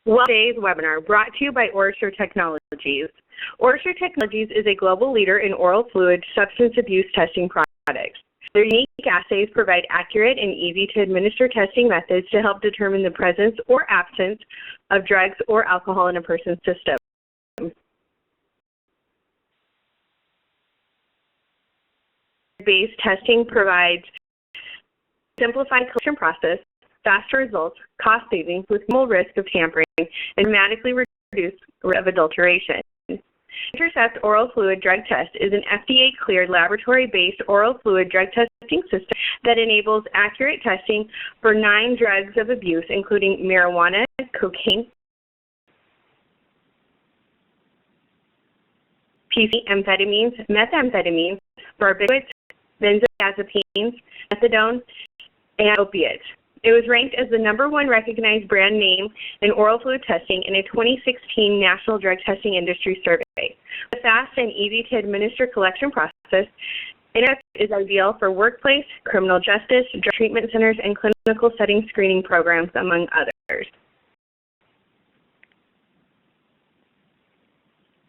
Well, today's webinar brought to you by OraSure Technologies. OraSure Technologies is a global leader in oral fluid substance abuse testing products. Their unique assays provide accurate and easy-to-administer testing methods to help determine the presence or absence of drugs or alcohol in a person's system. Based testing provides simplified collection process, faster results, cost savings with minimal risk of tampering, and dramatically reduced risk of adulteration. Intercept Oral Fluid Drug Test is an FDA-cleared laboratory-based oral fluid drug testing system that enables accurate testing for 9 drugs of abuse, including marijuana, cocaine, amphetamines, methamphetamines, barbiturates, benzodiazepines, methadone, and opiates. It was ranked as the #1 recognized brand name in oral fluid testing in a 2016 National Drug Testing Industry Survey. The fast and easy-to-administer collection process, Intercept is ideal for workplace, criminal justice, drug treatment centers, and clinical setting screening programs, among others.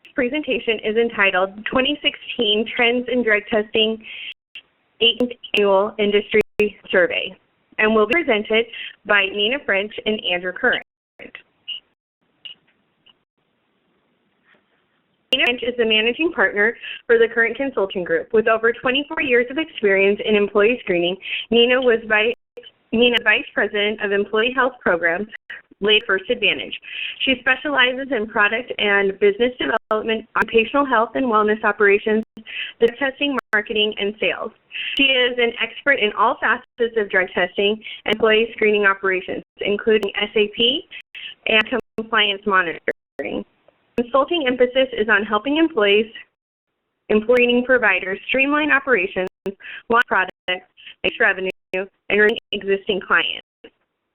This presentation is entitled 2016 Trends in Drug Testing 18th Annual Industry Survey, and will be presented by Nina French and Andrew Current. Nina French is the managing partner for the Current Consulting Group. With over 24 years of experience in employee screening, Nina was Vice President of Employee Health Programs, Late First Advantage. She specializes in product and business development, occupational health and wellness operations, drug testing, marketing, and sales. She is an expert in all facets of drug testing and employee screening operations, including SAP and compliance monitoring. Consulting emphasis is on helping employee screening providers streamline operations, launch products, make revenue, and earn existing clients.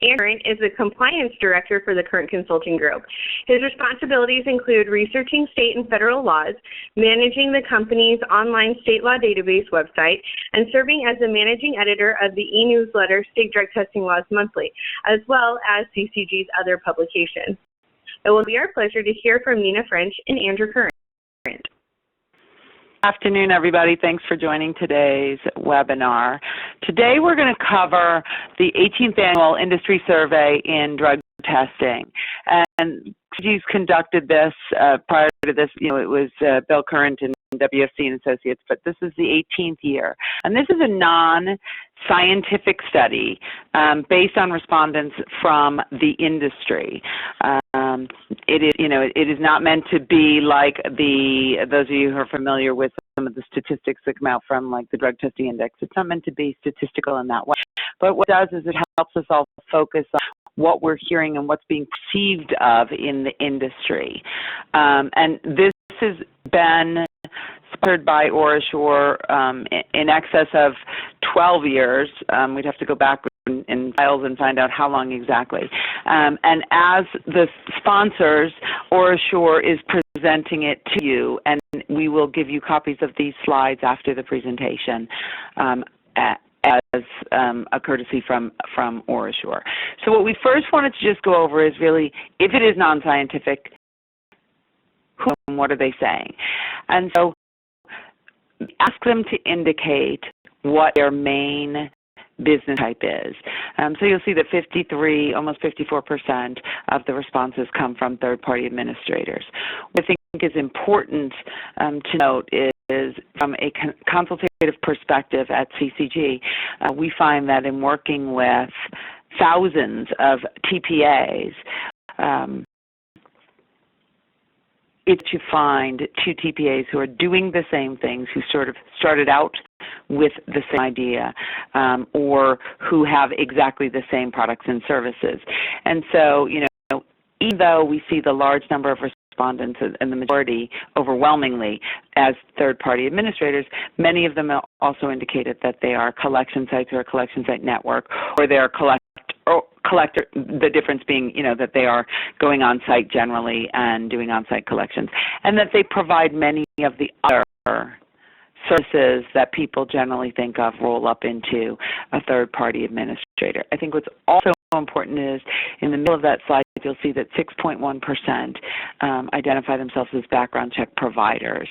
Aaron is the Compliance Director for the Current Consulting Group. His responsibilities include researching state and federal laws, managing the company's online state law database website, and serving as the managing editor of the e-newsletter State Drug Testing Laws Monthly, as well as CCG's other publications. It will be our pleasure to hear from Nina French and Andrew Current. Afternoon, everybody. Thanks for joining today's webinar. Today we're going to cover the 18th Annual Industry Survey in Drug Testing. And CCG's conducted this prior to this, it was Bill Current and WFC and Associates, but this is the 18th year. And this is a non-scientific study based on respondents from the industry. It is not meant to be like those of you who are familiar with some of the statistics that come out from like the Drug Testing Index. It's not meant to be statistical in that way. But what it does is it helps us all focus on what we're hearing and what's being perceived of in the industry. And this has been sponsored by OraSure in excess of 12 years. We'd have to go back in files and find out how long exactly. And as the sponsors, OraSure is presenting it to you, and we will give you copies of these slides after the presentation as a courtesy from OraSure. So what we first wanted to just go over is really, if it is non-scientific, who and what are they saying? And so ask them to indicate what their main business type is. So you'll see that 53, almost 54% of the responses come from third-party administrators. What I think is important to note is from a consultative perspective at CCG, we find that in working with thousands of TPAs, it's to find 2 TPAs who are doing the same things, who sort of started out with the same idea, or who have exactly the same products and services. And so, even though we see the large number of respondents and the majority overwhelmingly as third-party administrators, many of them also indicated that they are collection sites or a collection site network, or they are collector, the difference being, that they are going on site generally and doing on-site collections, and that they provide many of the other services that people generally think of roll up into a third-party administrator. I think what's also important is in the middle of that slide, you'll see that 6.1% identify themselves as background check providers.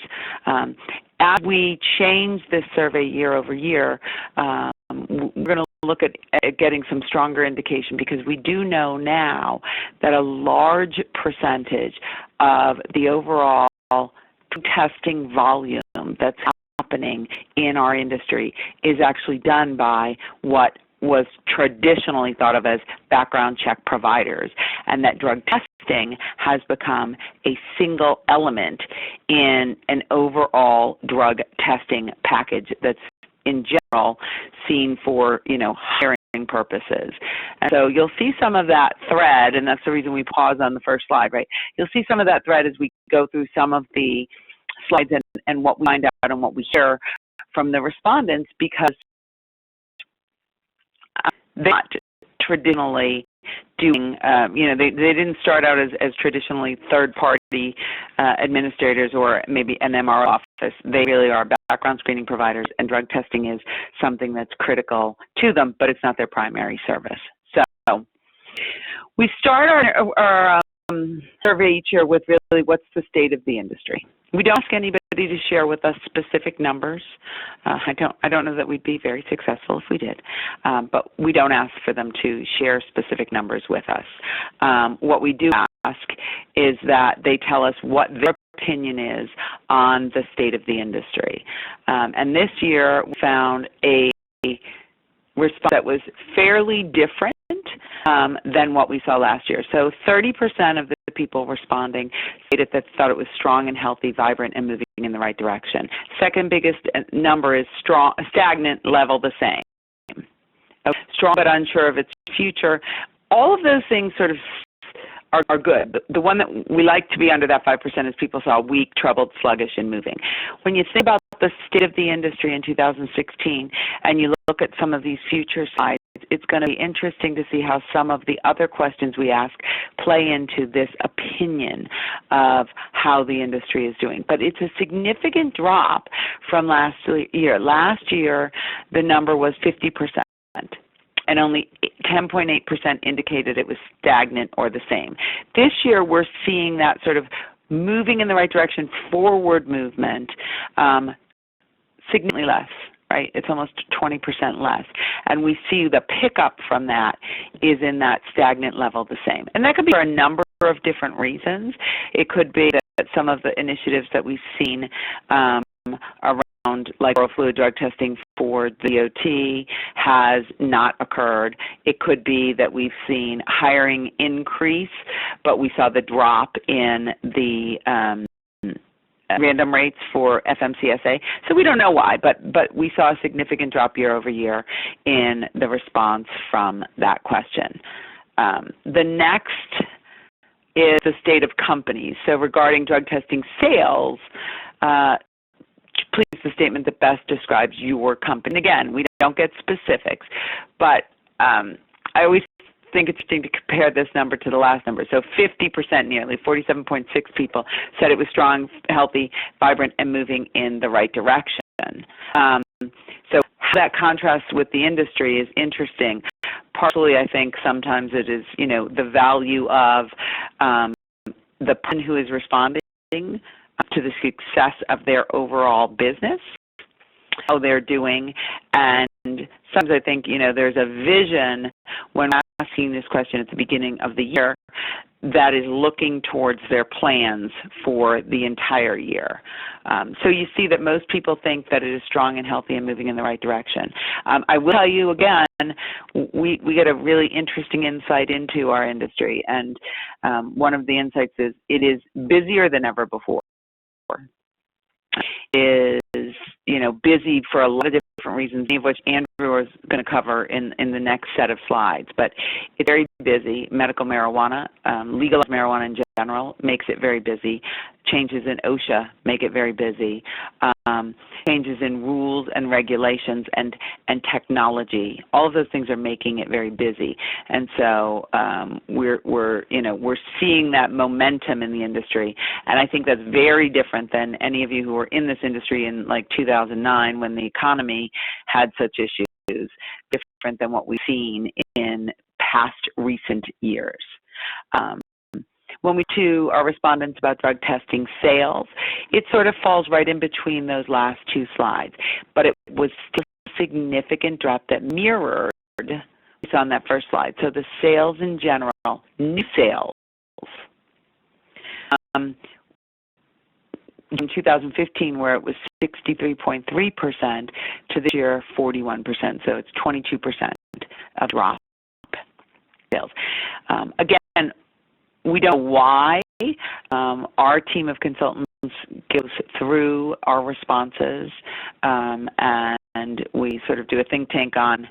As we change this survey year over year, we're going to look at getting some stronger indication, because we do know now that a large percentage of the overall testing volume that's happening in our industry is actually done by what was traditionally thought of as background check providers, and that drug testing has become a single element in an overall drug testing package that's in general seen for, hiring purposes. And so you'll see some of that thread, and that's the reason we pause on the first slide, right? You'll see some of that thread as we go through some of the slides and what we find out and what we hear from the respondents, because they're not traditionally doing, they didn't start out as traditionally third-party administrators or maybe an MRO office. They really are background screening providers, and drug testing is something that's critical to them, but it's not their primary service. So we start our survey each year with really what's the state of the industry. We don't ask anybody to share with us specific numbers. I don't know that we'd be very successful if we did, but we don't ask for them to share specific numbers with us. What we do ask is that they tell us what their opinion is on the state of the industry. And this year we found a response that was fairly different than what we saw last year. So 30% of the people responding stated that thought it was strong and healthy, vibrant, and moving in the right direction. Second biggest number is strong, stagnant, level the same. Strong but unsure of its future. All of those things sort of are good. The one that we like to be under that 5% is people saw weak, troubled, sluggish, and moving. When you think about the state of the industry in 2016 and you look at some of these future slides, it's going to be interesting to see how some of the other questions we ask play into this opinion of how the industry is doing. But it's a significant drop from last year. Last year, the number was 50%. And only 10.8% indicated it was stagnant or the same. This year, we're seeing that sort of moving in the right direction, forward movement, significantly less, right? It's almost 20% less. And we see the pickup from that is in that stagnant level the same. And that could be for a number of different reasons. It could be that some of the initiatives that we've seen around like oral fluid drug testing for the DOT has not occurred. It could be that we've seen hiring increase, but we saw the drop in the random rates for FMCSA. So we don't know why, but we saw a significant drop year over year in the response from that question. The next is the state of companies. So regarding drug testing sales, please the statement that best describes your company. Again, we don't get specifics, but I always think it's interesting to compare this number to the last number. So 50%, nearly 47.6 people said it was strong, healthy, vibrant, and moving in the right direction. So how that contrasts with the industry is interesting. Partly, I think sometimes it is, the value of the person who is responding to the success of their overall business, how they're doing, and sometimes I think, there's a vision when we're asking this question at the beginning of the year that is looking towards their plans for the entire year. So you see that most people think that it is strong and healthy and moving in the right direction. I will tell you again, we get a really interesting insight into our industry, and one of the insights is it is busier than ever before. Is busy for a lot of different reasons, many of which Andrew is going to cover in the next set of slides. But it's very busy. Medical marijuana, legalized marijuana in general, makes it very busy. Changes in OSHA make it very busy. Changes in rules and regulations and technology, all of those things are making it very busy. And so we're seeing that momentum in the industry, and I think that's very different than any of you who were in this industry in like 2009 when the economy had such issues. different than what we've seen in past recent years. When we to our respondents about drug testing sales, it sort of falls right in between those last two slides, but it was still a significant drop that mirrored we saw on that first slide. So the sales in general, new sales, in 2015 where it was 63.3% to this year 41%, so it's 22% of drop sales. Again, we don't know why. Our team of consultants goes through our responses, and we sort of do a think tank on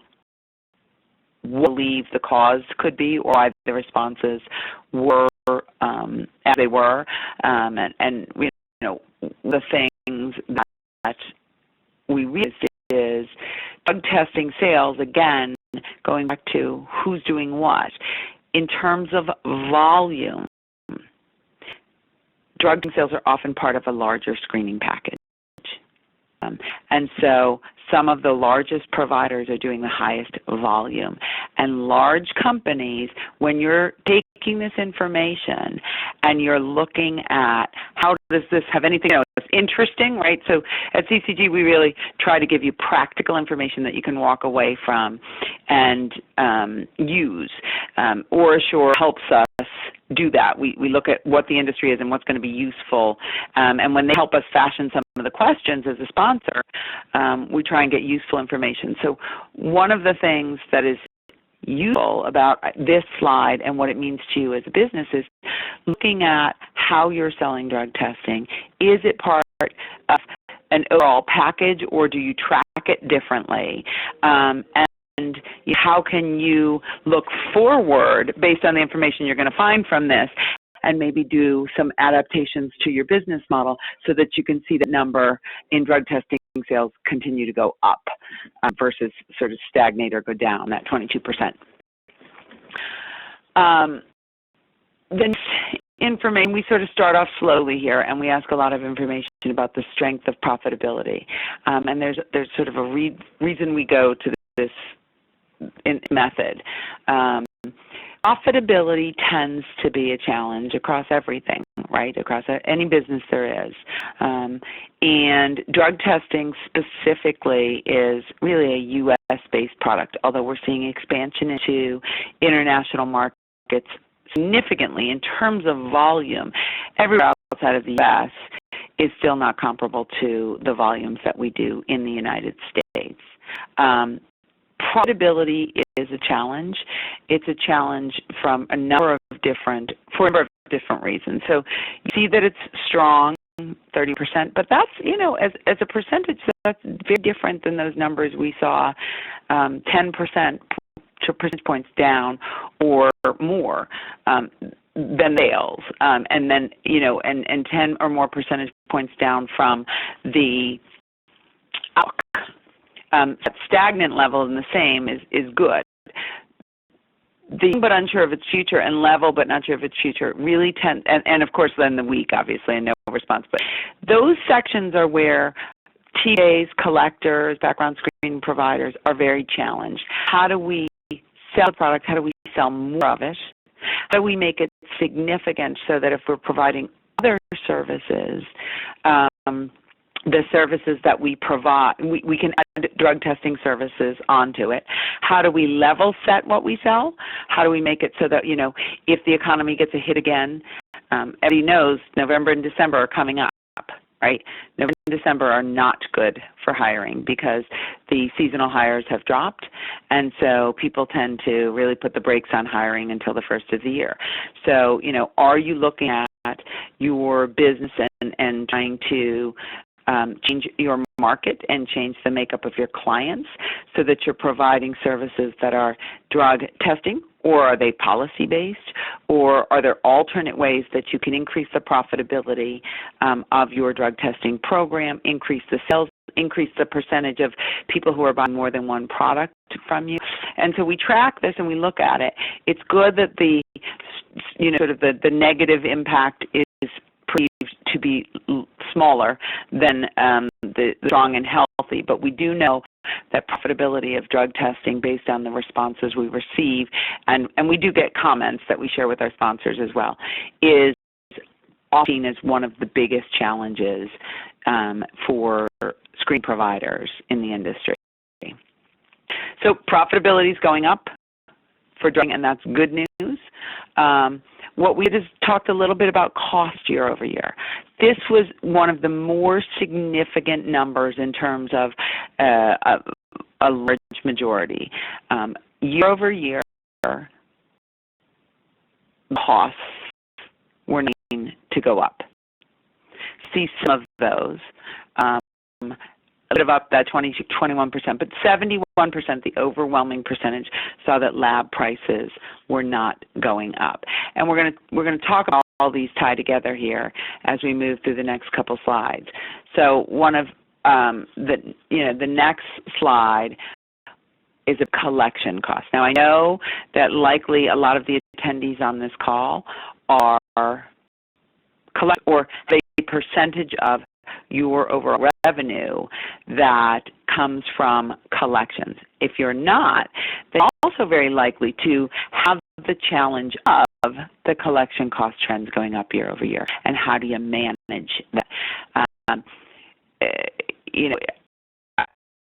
what we believe the cause could be, or why the responses were as they were, and you know, the things that we realized is drug testing sales, again, going back to who's doing what. In terms of volume, drug testing sales are often part of a larger screening package. And so some of the largest providers are doing the highest volume. And large companies, when you're taking this information and you're looking at how does this have anything, you know, it's interesting, right? So at CCG, we really try to give you practical information that you can walk away from and use. OraSure helps us do that. We look at what the industry is and what's going to be useful. And when they help us fashion some of the questions as a sponsor, we try and get useful information. So one of the things that is useful about this slide and what it means to you as a business is looking at how you're selling drug testing. Is it part of an overall package, or do you track it differently? And how can you look forward based on the information you're going to find from this and maybe do some adaptations to your business model so that you can see the number in drug testing sales continue to go up versus sort of stagnate or go down, that 22%. Then information, we sort of start off slowly here, and we ask a lot of information about the strength of profitability. And there's sort of a reason we go to this method. Profitability tends to be a challenge across everything, right? Across any business there is. And drug testing specifically is really a U.S.-based product, although we're seeing expansion into international markets significantly in terms of volume. Everywhere outside of the U.S. is still not comparable to the volumes that we do in the United States. Profitability is a challenge. It's a challenge for a number of different reasons. So you see that it's strong, 30%, but that's, you know, as a percentage, that's very different than those numbers we saw, 10% to percentage points down or more than sales, and then, you know, and 10 or more percentage points down from the outlook. That stagnant level in the same is good. The but unsure of its future and level but not sure of its future really tend, and of course then the weak, obviously, and no response. But those sections are where TAs, collectors, background screening providers are very challenged. How do we sell the product? How do we sell more of it? How do we make it significant so that if we're providing other services, the services that we provide, we can add drug testing services onto it. How do we level set what we sell? How do we make it so that, you know, if the economy gets a hit again, everybody knows November and December are coming up, right? November and December are not good for hiring because the seasonal hires have dropped, and so people tend to really put the brakes on hiring until the first of the year. So, you know, are you looking at your business and trying to change your market and change the makeup of your clients so that you're providing services that are drug testing, or are they policy-based, or are there alternate ways that you can increase the profitability of your drug testing program, increase the sales, increase the percentage of people who are buying more than one product from you? And so we track this and we look at it. It's good that the, you know, sort of the negative impact is perceived to be smaller than the strong and healthy, but we do know that profitability of drug testing based on the responses we receive, and we do get comments that we share with our sponsors as well, is often seen as one of the biggest challenges for screen providers in the industry. So profitability is going up for drug, and that's good news. What we just talked a little bit about cost year over year. This was one of the more significant numbers in terms of a large majority. Year over year, costs were needing to go up. See some of those. A bit of up that 21%, but 71%, the overwhelming percentage, saw that lab prices were not going up. And we're going to talk about all these tie together here as we move through the next couple slides. So one of the next slide is a collection cost. Now I know that likely a lot of the attendees on this call are collect or a percentage of your overall revenue that comes from collections. If you're not, then also very likely to have the challenge of the collection cost trends going up year over year, and how do you manage that? It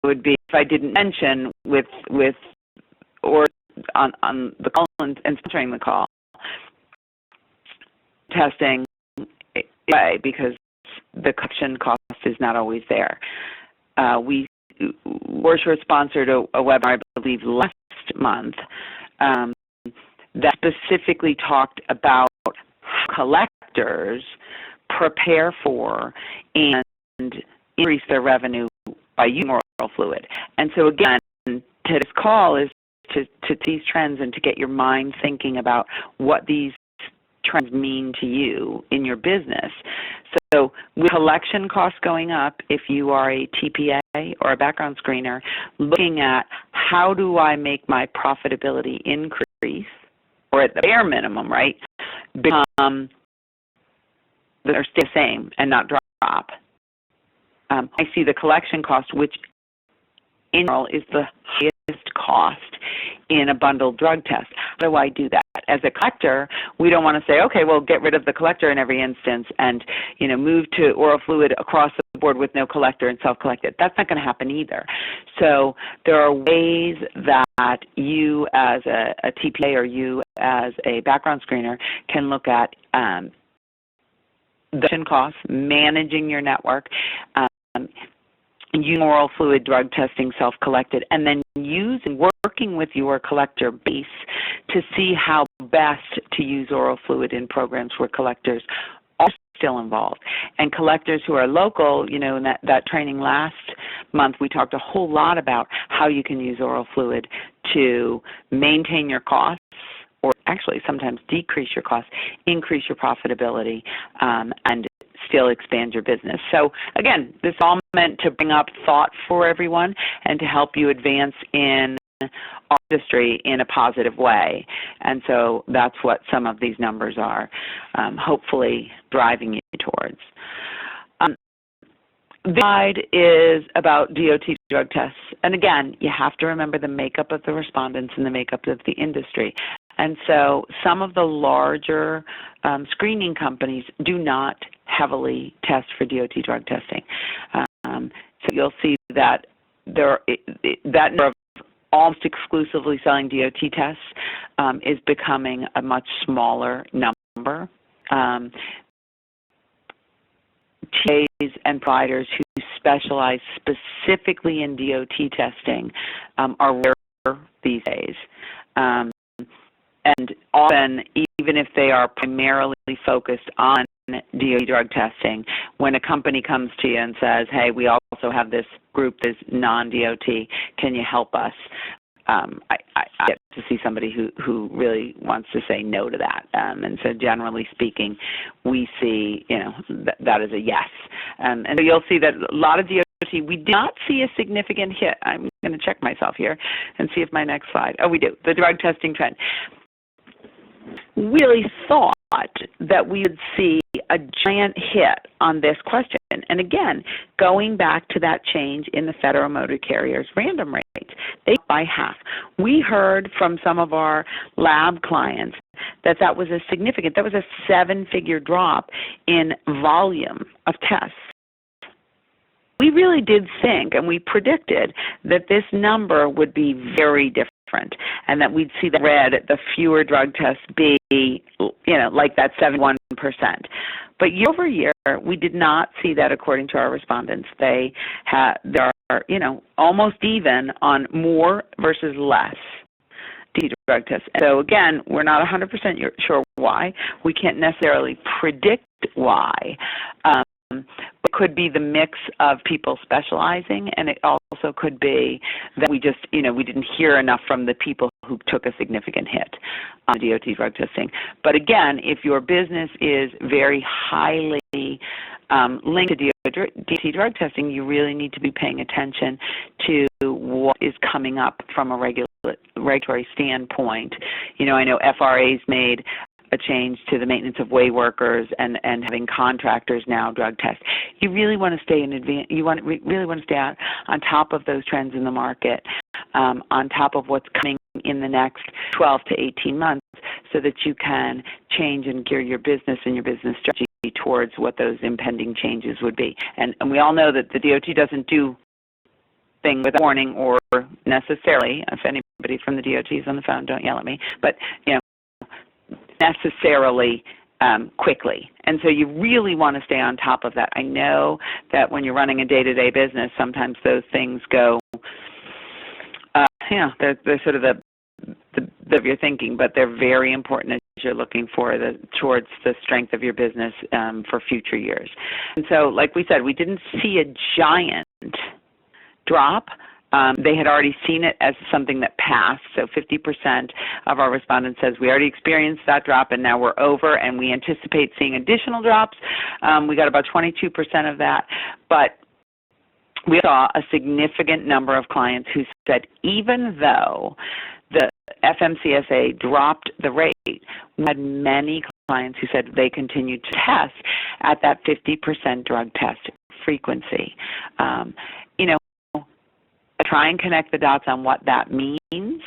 would be, if I didn't mention with or on the call and sponsoring the call, testing, because the collection cost is not always there. Worship sponsored a webinar, I believe, last month that specifically talked about how collectors prepare for and increase their revenue by using oral fluid. And so again, today's call is to these trends and to get your mind thinking about what these trends mean to you in your business. So with collection costs going up, if you are a TPA or a background screener, looking at how do I make my profitability increase, or at the bare minimum, right, become or stay the same and not drop. I see the collection cost, which in general is the highest cost in a bundled drug test. How do I do that? As a collector, we don't want to say, okay, well, get rid of the collector in every instance and, move to oral fluid across the board with no collector and self-collect it. That's not going to happen either. So there are ways that you as a TPA or you as a background screener can look at the costs, managing your network, using oral fluid drug testing self-collected, and then working with your collector base to see how best to use oral fluid in programs where collectors are still involved. And collectors who are local, in that training last month, we talked a whole lot about how you can use oral fluid to maintain your costs, or actually sometimes decrease your costs, increase your profitability, and still expand your business. So again, this is all meant to bring up thought for everyone and to help you advance in our industry in a positive way. And so that's what some of these numbers are hopefully driving you towards. This slide is about DOT drug tests. And again, you have to remember the makeup of the respondents and the makeup of the industry. And so some of the larger screening companies do not heavily test for DOT drug testing. So you'll see that that number of almost exclusively selling DOT tests is becoming a much smaller number. TAs and providers who specialize specifically in DOT testing are rare these days. And often, even if they are primarily focused on DOT drug testing, when a company comes to you and says, hey, we also have this group that's non-DOT, can you help us? I get to see somebody who really wants to say no to that. And so generally speaking, we see, that is a yes. And so you'll see that a lot of DOT, we do not see a significant hit. I'm going to check myself here and see if my next slide, we do, the drug testing trend. really thought that we would see a giant hit on this question. And again, going back to that change in the Federal Motor Carriers random rates, they by half. We heard from some of our lab clients that that was a 7-figure drop in volume of tests. We really did think, and we predicted, that this number would be very different, and that we'd see the fewer drug tests be, like that 71%. But year over year, we did not see that according to our respondents. They are, almost even on more versus less drug tests. So again, we're not 100% sure why. We can't necessarily predict why. It could be the mix of people specializing, and it also could be that we just, we didn't hear enough from the people who took a significant hit on DOT drug testing. But again, if your business is very highly linked to DOT drug testing, you really need to be paying attention to what is coming up from a regulatory standpoint. I know FRA's made a change to the maintenance of way workers and having contractors now drug test. You really want to stay really want to stay on top of those trends in the market, on top of what's coming in the next 12 to 18 months, so that you can change and gear your business and your business strategy towards what those impending changes would be. And we all know that the DOT doesn't do things with warning or necessarily, if anybody from the DOT is on the phone, don't yell at me, but necessarily quickly. And so you really want to stay on top of that. I know that when you're running a day-to-day business, sometimes those things go, they're sort of the of your thinking, but they're very important as you're looking towards the strength of your business for future years. And so, like we said, we didn't see a giant drop. They had already seen it as something that passed. So 50% of our respondents says we already experienced that drop and now we're over, and we anticipate seeing additional drops. We got about 22% of that. But we saw a significant number of clients who said even though the FMCSA dropped the rate, we had many clients who said they continued to test at that 50% drug test frequency. Try and connect the dots on what that means.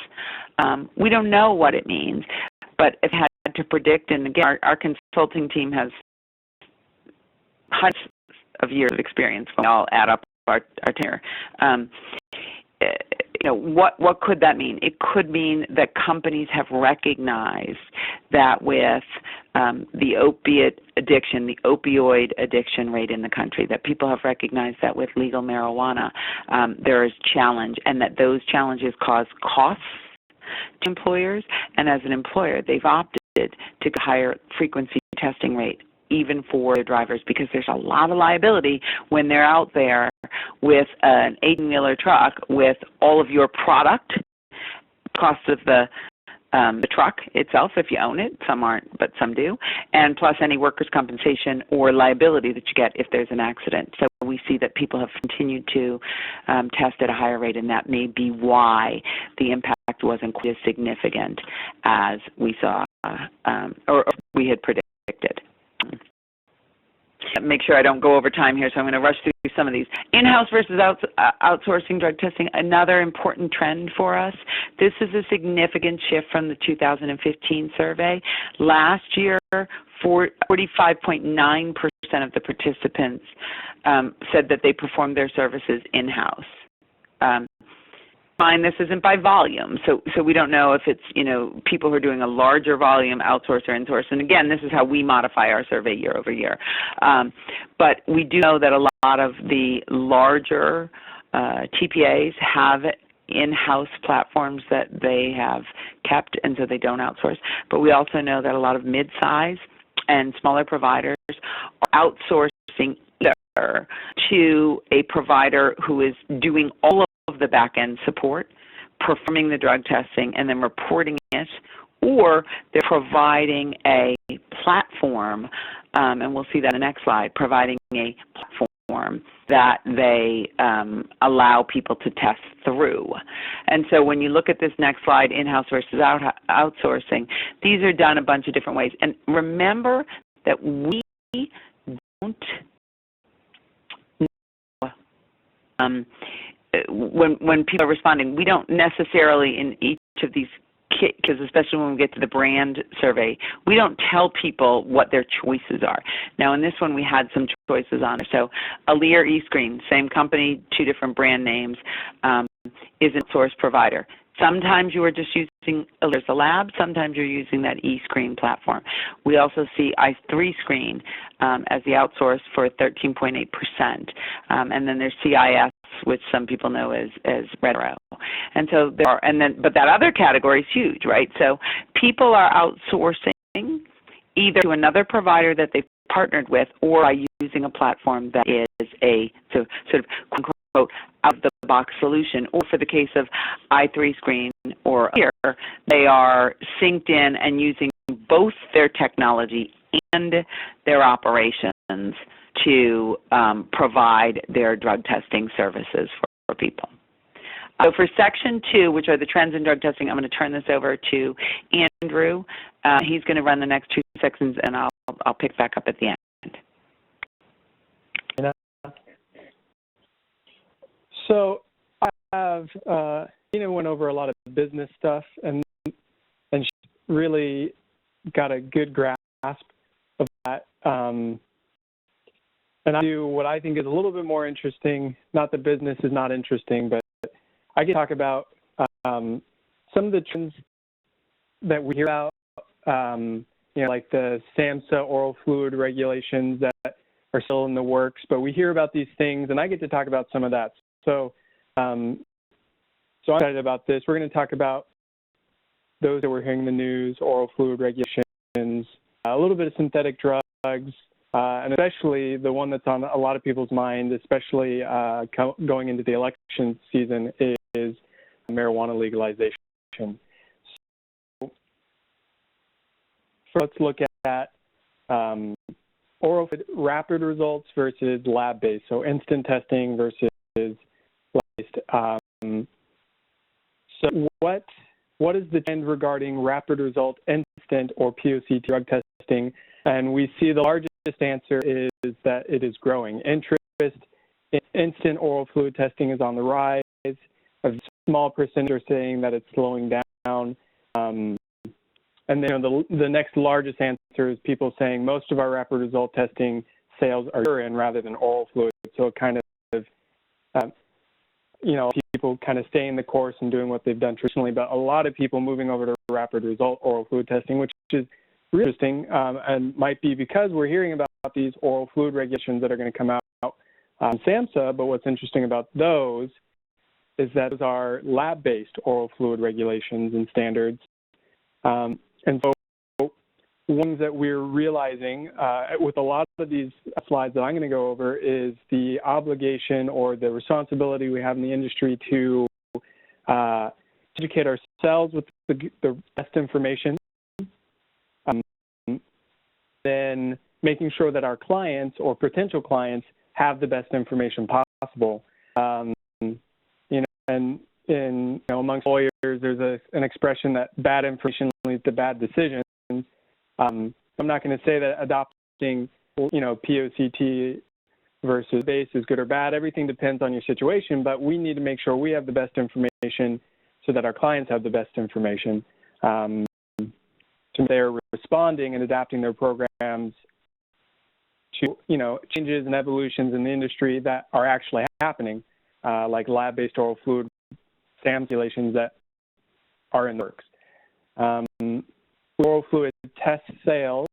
We don't know what it means, but if had to predict, and again, our consulting team has hundreds of years of experience when we all add up our tenure. What could that mean? It could mean that companies have recognized that with the opiate addiction, the opioid addiction rate in the country, that people have recognized that with legal marijuana, there is challenge, and that those challenges cause costs to employers. And as an employer, they've opted to higher frequency testing rate, even for their drivers, because there's a lot of liability when they're out there with an 18-wheeler truck with all of your product, cost of the truck itself if you own it. Some aren't, but some do, and plus any workers' compensation or liability that you get if there's an accident. So we see that people have continued to test at a higher rate, and that may be why the impact wasn't quite as significant as we saw or we had predicted. Make sure I don't go over time here, so I'm going to rush through some of these. In-house versus outsourcing drug testing, another important trend for us. This is a significant shift from the 2015 survey. Last year, 45.9% of the participants said that they performed their services in-house. Fine, this isn't by volume, so we don't know if it's, people who are doing a larger volume, outsource or insource. And again, this is how we modify our survey year over year. But we do know that a lot of the larger TPAs have in-house platforms that they have kept, and so they don't outsource. But we also know that a lot of mid-size and smaller providers are outsourcing either to a provider who is doing all of the back-end support, performing the drug testing, and then reporting it, or they're providing a platform, and we'll see that in the next slide, providing a platform platform that they allow people to test through. And so when you look at this next slide, in-house versus outsourcing, these are done a bunch of different ways. And remember that we don't when people are responding, we don't necessarily in each of these because especially when we get to the brand survey, we don't tell people what their choices are. Now, in this one, we had some choices on it. So, Alere eScreen, same company, two different brand names, is an source provider. Sometimes you are just using Alere's Lab. Sometimes you're using that eScreen platform. We also see i3Screen as the outsource for 13.8%, and then there's CIS, which some people know as Red Arrow. And so there are, but that other category is huge, right? So people are outsourcing either to another provider that they've partnered with, or by using a platform that is a sort of quote-unquote out-of-the-box solution. Or for the case of i3Screen or Alere, they are synced in and using both their technology and their operations to provide their drug testing services for people. So for Section 2, which are the trends in drug testing, I'm going to turn this over to Andrew. He's going to run the next two sections, and I'll pick back up at the end. So I have, Nina went over a lot of business stuff, and she really got a good grasp of that. And I do what I think is a little bit more interesting. Not that business is not interesting, but I can talk about some of the trends that we hear about, like the SAMHSA oral fluid regulations that are still in the works. But we hear about these things, and I get to talk about some of that. So I'm excited about this. We're going to talk about those that we're hearing in the news, oral fluid regulations, a little bit of synthetic drugs, and especially the one that's on a lot of people's mind, especially going into the election season, is marijuana legalization. So let's look at oral rapid results versus lab-based, so instant testing versus lab-based. So what is the trend regarding rapid result, instant, or POCT drug testing? And we see the largest answer is that it is growing. Interest in instant oral fluid testing is on the rise. A small percentage are saying that it's slowing down. And then the next largest answer is people saying most of our rapid result testing sales are urine rather than oral fluid. So it kind of, people kind of staying the course and doing what they've done traditionally, but a lot of people moving over to rapid result oral fluid testing, which is really interesting, and might be because we're hearing about these oral fluid regulations that are going to come out on SAMHSA. But what's interesting about those is that those are lab-based oral fluid regulations and standards. And so ones that we're realizing with a lot of these slides that I'm going to go over is the obligation or the responsibility we have in the industry to educate ourselves with the best information, then making sure that our clients or potential clients have the best information possible. And amongst lawyers, there's an expression that bad information leads to bad decisions. I'm not going to say that adopting, POCT versus base is good or bad. Everything depends on your situation, but we need to make sure we have the best information so that our clients have the best information. They're responding and adapting their programs to, changes and evolutions in the industry that are actually happening, like lab-based oral fluid regulations that are in the works. Oral fluid test sales,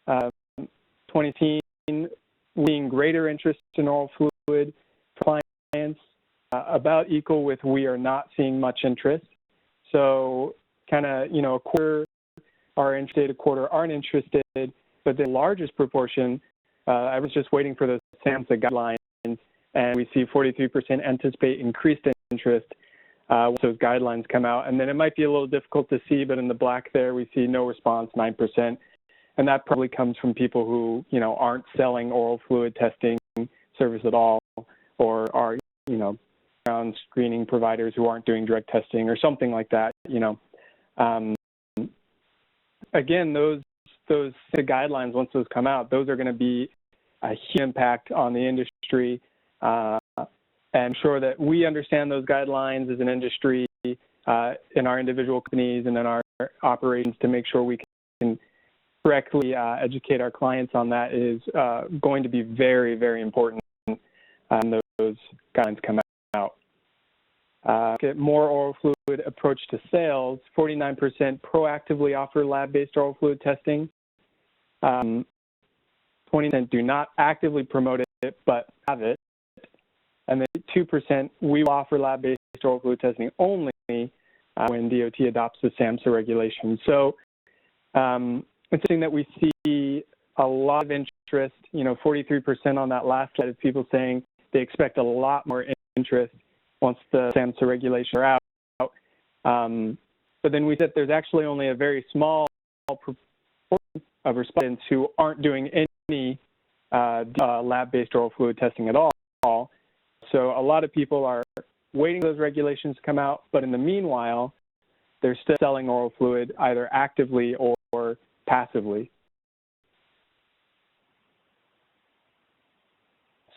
2018, seeing greater interest in oral fluid for clients, about equal with we are not seeing much interest. So kind of, a quarter are interested, a quarter aren't interested, but the largest proportion, I was just waiting for the SAMHSA guidelines, and we see 43% anticipate increased interest once those guidelines come out. And then it might be a little difficult to see, but in the black there, we see no response, 9%. And that probably comes from people who, aren't selling oral fluid testing service at all, or are, background screening providers who aren't doing drug testing or something like that, Again, those guidelines, once those come out, those are going to be a huge impact on the industry, and sure that we understand those guidelines as an industry in our individual companies and in our operations to make sure we can correctly educate our clients on that is going to be very, very important when those guidelines come out. Get more oral fluid approach to sales. 49% proactively offer lab-based oral fluid testing. 20% do not actively promote it, but have it. And then 2%, we will offer lab-based oral fluid testing only when DOT adopts the SAMHSA regulation. So it's interesting that we see a lot of interest, 43% on that last slide of people saying they expect a lot more interest once the SAMHSA regulations are out. But then we said there's actually only a very small proportion of respondents who aren't doing any lab-based oral fluid testing at all. So a lot of people are waiting for those regulations to come out, but in the meanwhile, they're still selling oral fluid either actively or passively.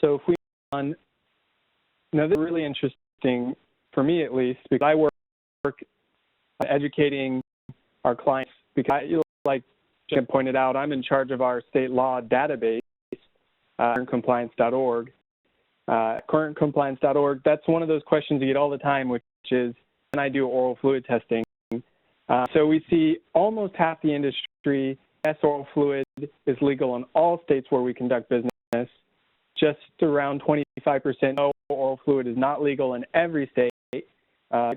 So if we on, now this is really interesting for me at least, because I work educating our clients, because like Jim pointed out, I'm in charge of our state law database, currentcompliance.org. Currentcompliance.org, that's one of those questions you get all the time, which is, can I do oral fluid testing? So we see almost half the industry, yes, oral fluid is legal in all states where we conduct business. Just around 25%, no, oral fluid is not legal in every state,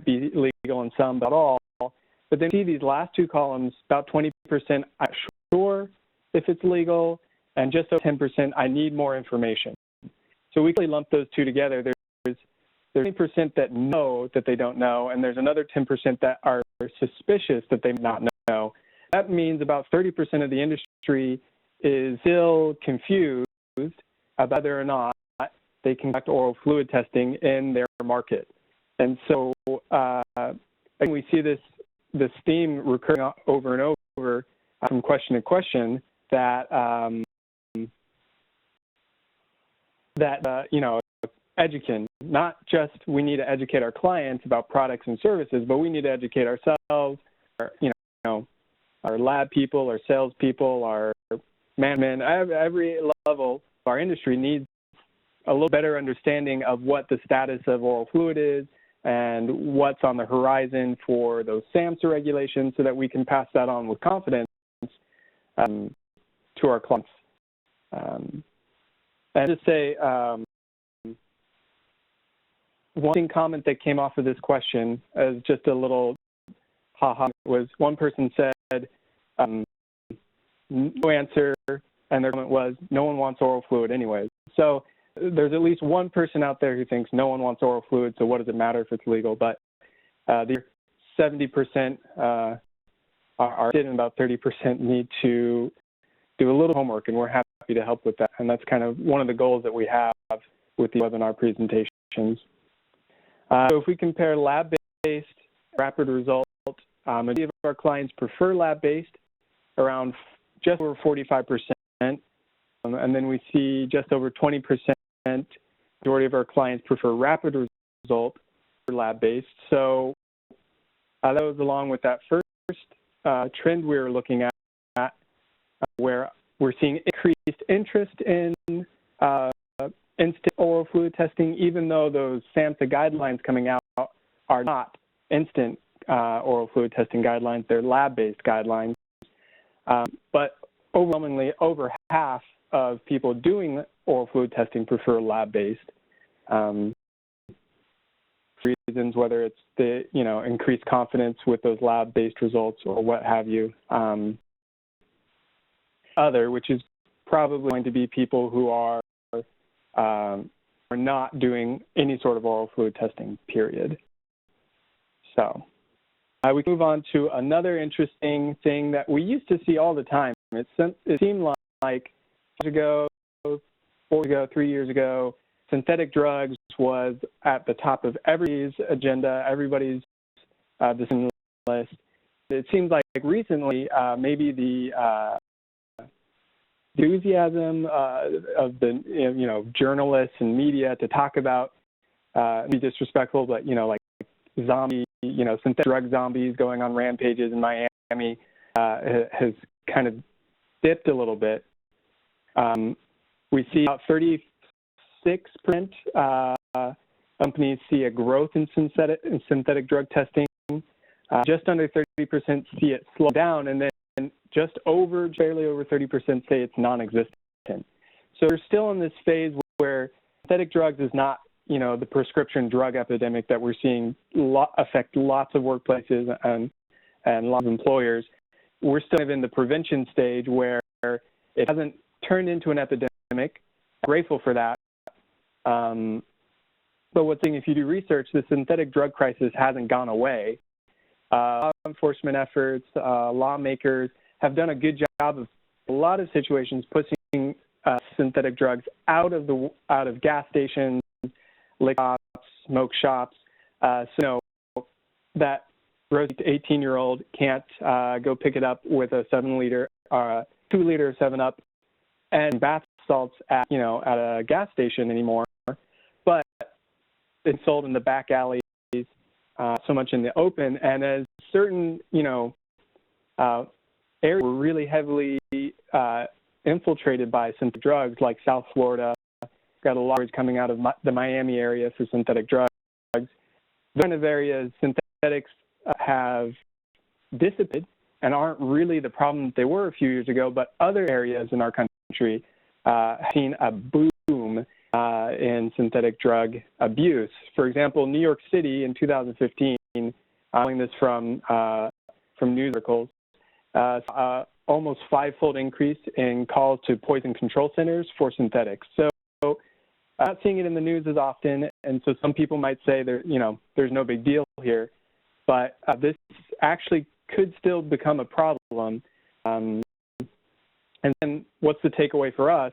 be legal in some, but all. But then you see these last two columns, about 20%, I'm sure if it's legal, and just over 10%, I need more information. So we can lump those two together. There's 20% that know that they don't know, and there's another 10% that are suspicious that they may not know. That means about 30% of the industry is still confused about whether or not they conduct oral fluid testing in their market. And so and we see this theme recurring over and over from question to question that education, not just we need to educate our clients about products and services, but we need to educate ourselves, our lab people, our sales people, our management, every level of our industry needs a little better understanding of what the status of oral fluid is and what's on the horizon for those SAMHSA regulations so that we can pass that on with confidence to our clients. And to say, one comment that came off of this question as just a little ha-ha was one person said, no answer, and their comment was, no one wants oral fluid anyways. So there's at least one person out there who thinks no one wants oral fluid, so what does it matter if it's legal? But the 70% are and about 30% need to do a little homework, and we're happy to help with that. And that's kind of one of the goals that we have with the webinar presentations. So if we compare lab-based rapid results, majority of our clients prefer lab-based, around just over 45%, and then we see just over 20%, majority of our clients prefer rapid result for lab-based. So that was along with that first trend we were looking at, where we're seeing increased interest in instant oral fluid testing, even though those SAMHSA guidelines coming out are not instant oral fluid testing guidelines, they're lab-based guidelines. But overwhelmingly, over half of people doing oral fluid testing prefer lab-based. Reasons, whether it's the increased confidence with those lab-based results or what have you. Which is probably going to be people who are not doing any sort of oral fluid testing, period. So we can move on to another interesting thing that we used to see all the time. It seemed like 4 years ago, 3 years ago, synthetic drugs was at the top of everybody's agenda, everybody's decision list. It seems like recently maybe the enthusiasm of the journalists and media to talk about be disrespectful, but like zombie, synthetic drug zombies going on rampages in Miami has kind of dipped a little bit. We see about 36% companies see a growth in synthetic drug testing. Just under 30% see it slow down, and then barely over 30% say it's non-existent. So we're still in this phase where synthetic drugs is not, the prescription drug epidemic that we're seeing affect lots of workplaces and lots of employers. We're still in the prevention stage where it hasn't turned into an epidemic. I'm grateful for that. But if you do research, the synthetic drug crisis hasn't gone away. Law enforcement efforts, lawmakers have done a good job of a lot of situations pushing synthetic drugs out of gas stations, liquor shops, smoke shops. So that Rosie, 18-year-old, can't go pick it up with a 2-liter 7-Up and bath salts at a gas station anymore. But it's sold in the back alleys, so much in the open. And as certain areas were really heavily infiltrated by synthetic drugs, like South Florida, got a lot of coming out of the Miami area for synthetic drugs. Those kind of areas, synthetics have dissipated and aren't really the problem that they were a few years ago, but other areas in our country have seen a boom in synthetic drug abuse. For example, New York City in 2015, I'm following this from news articles, almost 5-fold increase in calls to poison control centers for synthetics. So I'm not seeing it in the news as often, and so some people might say there's no big deal here, but this actually could still become a problem. And then what's the takeaway for us?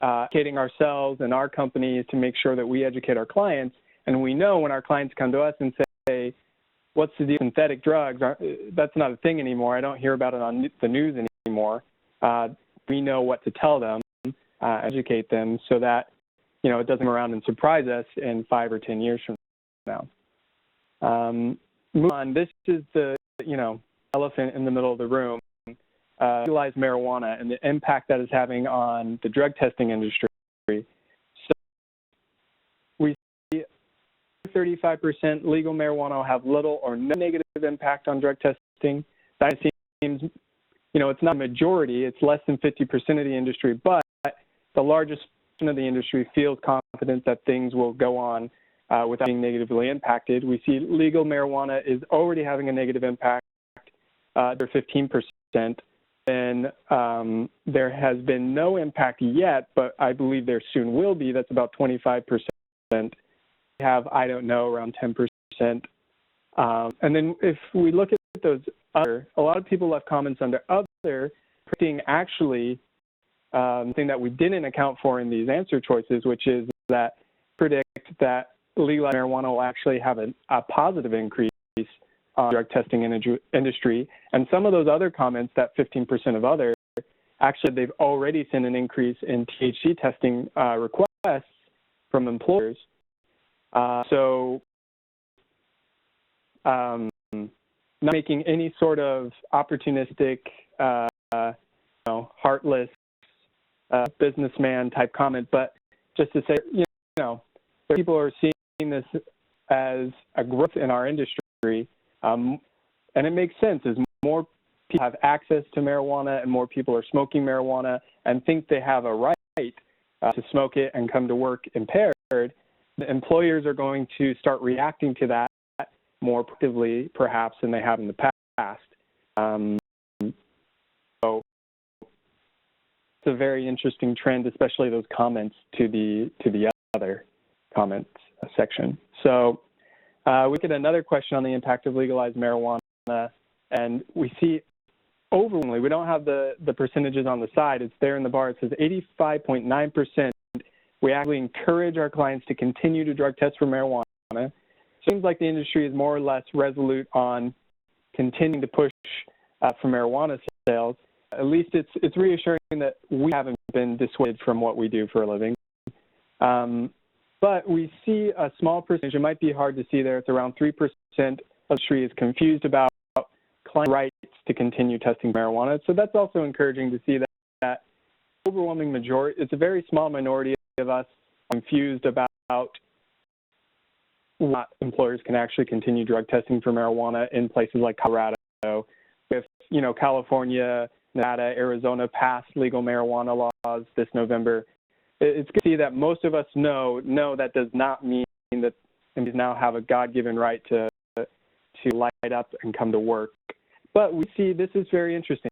Educating ourselves and our companies to make sure that we educate our clients. And we know when our clients come to us and say, what's the deal with synthetic drugs? That's not a thing anymore. I don't hear about it on the news anymore. We know what to tell them, educate them so that, it doesn't come around and surprise us in 5 or 10 years from now. Move on. This is the, elephant in the middle of the room. Legalized marijuana and the impact that is having on the drug testing industry. So we see 35% legal marijuana will have little or no negative impact on drug testing. That seems, it's not a majority. It's less than 50% of the industry, but the largest portion of the industry feels confident that things will go on without being negatively impacted. We see legal marijuana is already having a negative impact. They're 15%. And there has been no impact yet, but I believe there soon will be. That's about 25%. We have, around 10%. And then if we look at those other, a lot of people left comments under other, predicting actually thing that we didn't account for in these answer choices, which is that predict that legalized marijuana will actually have a positive increase on drug testing industry. And some of those other comments, that 15% of other, actually they've already seen an increase in THC testing requests from employers. So not making any sort of opportunistic, heartless businessman type comment, but just to say, people are seeing this as a growth in our industry. And it makes sense as more people have access to marijuana and more people are smoking marijuana and think they have a right to smoke it and come to work impaired, the employers are going to start reacting to that more proactively, perhaps, than they have in the past. So it's a very interesting trend, especially those comments to the other comments section. So we get another question on the impact of legalized marijuana, and we see overwhelmingly, we don't have the percentages on the side, it's there in the bar, it says 85.9% We actually encourage our clients to continue to drug test for marijuana. It seems like the industry is more or less resolute on continuing to push for marijuana sales. At least it's reassuring that we haven't been dissuaded from what we do for a living. But we see a small percentage, it might be hard to see there, it's around 3% of the industry is confused about client rights to continue testing marijuana. So that's also encouraging to see that overwhelming majority, it's a very small minority of us confused about what employers can actually continue drug testing for marijuana in places like Colorado. If, California, Nevada, Arizona passed legal marijuana laws this November, it's good to see that most of us know that does not mean that employees now have a God-given right to light up and come to work. But we see this is very interesting.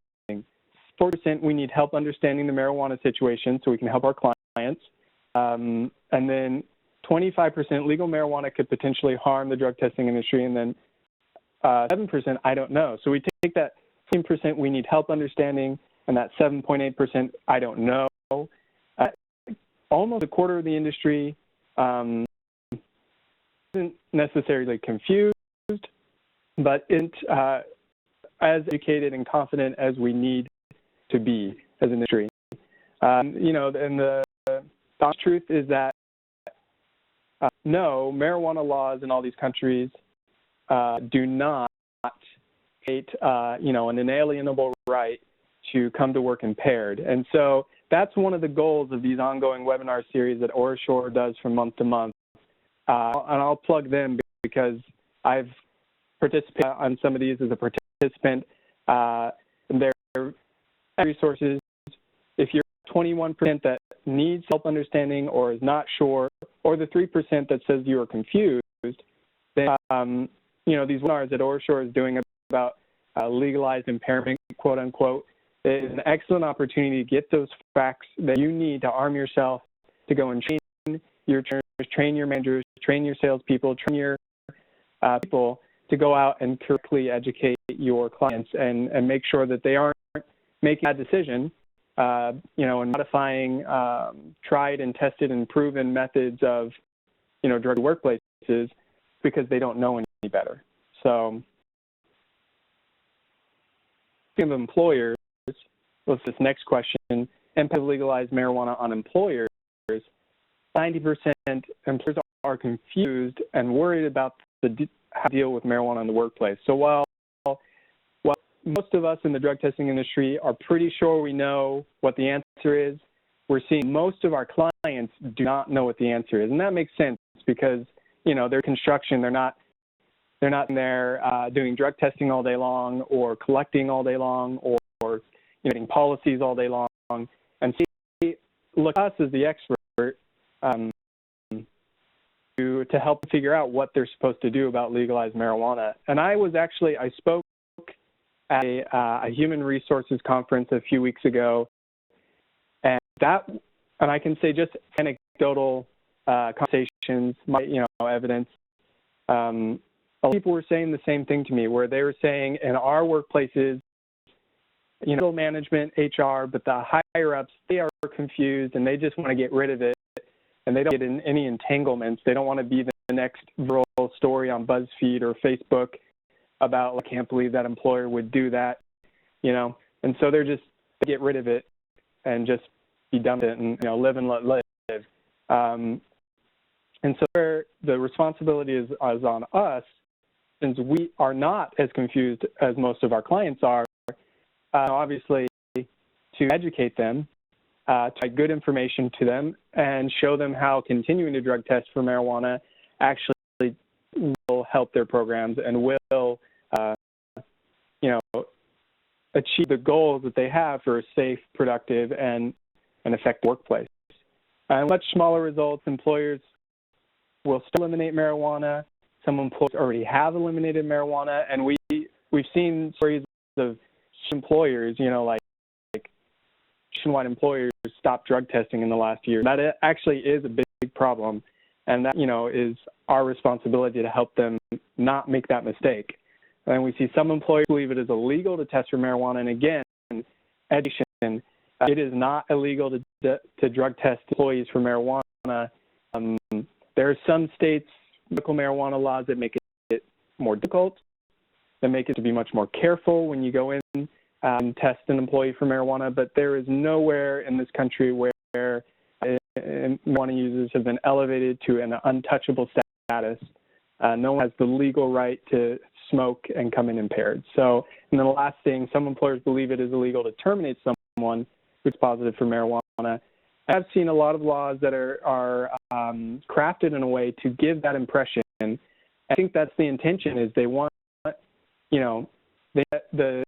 4% we need help understanding the marijuana situation so we can help our clients. And then 25% legal marijuana could potentially harm the drug testing industry. And then 7% I don't know. So we take that 10% we need help understanding and that 7.8% I don't know. Almost a quarter of the industry isn't necessarily confused, but isn't as educated and confident as we need to be as an industry. And the honest truth is that no, marijuana laws in all these countries do not create, an inalienable right to come to work impaired. And so that's one of the goals of these ongoing webinar series that OraSure does from month to month. And I'll plug them because I've participated on some of these as a participant. They're resources. If you're 21% that needs help understanding or is not sure, or the 3% that says you are confused, then, these webinars that OraSure is doing about legalized impairment, quote unquote, is an excellent opportunity to get those facts that you need to arm yourself to go and train your trainers, train your managers, train your salespeople, train your people to go out and correctly educate your clients and make sure that they aren't making that decision, and modifying tried and tested and proven methods of, drug workplaces because they don't know any better. So, speaking of employers, what's this next question? Impact of legalized marijuana on employers. 90% employers are confused and worried about how to deal with marijuana in the workplace. So while most of us in the drug testing industry are pretty sure we know what the answer is, we're seeing most of our clients do not know what the answer is. And that makes sense because, they're construction, they're not in there doing drug testing all day long or collecting all day long or getting policies all day long. And so they look at us as the expert to help figure out what they're supposed to do about legalized marijuana. And I spoke at a human resources conference a few weeks ago, and I can say just anecdotal conversations, evidence. A lot of people were saying the same thing to me, where they were saying in our workplaces, middle management, HR, but the higher ups, they are confused and they just want to get rid of it, and they don't get in any entanglements. They don't want to be the next viral story on BuzzFeed or Facebook about, I can't believe that employer would do that, and so they get rid of it and just be done with it and, live and let live. And so the responsibility is on us, since we are not as confused as most of our clients are, obviously, to educate them, to provide good information to them, and show them how continuing to drug test for marijuana actually will help their programs and will, achieve the goals that they have for a safe, productive, and an effective workplace. Much smaller results, employers will still eliminate marijuana. Some employers already have eliminated marijuana, and we've seen stories of employers, like nationwide employers stop drug testing in the last year. That actually is a big problem, and that, is our responsibility to help them not make that mistake. And we see some employers believe it is illegal to test for marijuana, and again, education, it is not illegal to drug test employees for marijuana. There are some states, medical marijuana laws that make it more difficult, that make it to be much more careful when you go in and test an employee for marijuana, but there is nowhere in this country where marijuana users have been elevated to an untouchable status. No one has the legal right to smoke and come in impaired. So, and then the last thing, some employers believe it is illegal to terminate someone who's positive for marijuana. I've seen a lot of laws that are crafted in a way to give that impression. I think that's the intention, is they want, the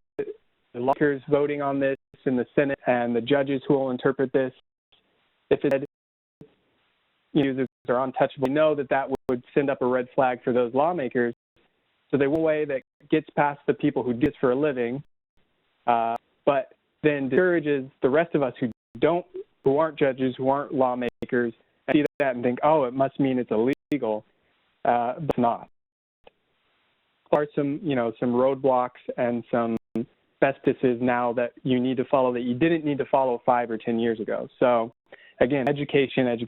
lawmakers voting on this in the Senate and the judges who will interpret this, if it users are untouchable, we know that would send up a red flag for those lawmakers. So they want a way that gets past the people who do this for a living, but then discourages the rest of us who aren't judges, who aren't lawmakers, and see that and think, oh, it must mean it's illegal, but it's not. There are some roadblocks and some bestesses now that you need to follow that you didn't need to follow 5 or 10 years ago. So again, education is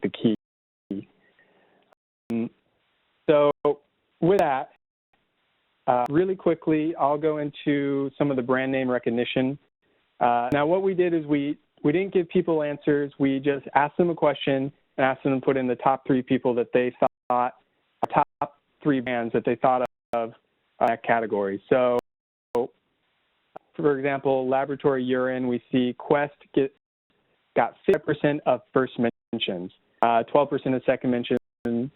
the key. So with that, really quickly, I'll go into some of the brand name recognition. Now, what we did is we didn't give people answers. We just asked them a question and asked them to put in the top 3 people that they thought, top 3 brands that they thought of that category. So, for example, laboratory urine, we see Quest got 50% of first mentions, 12% of second mentions, 6%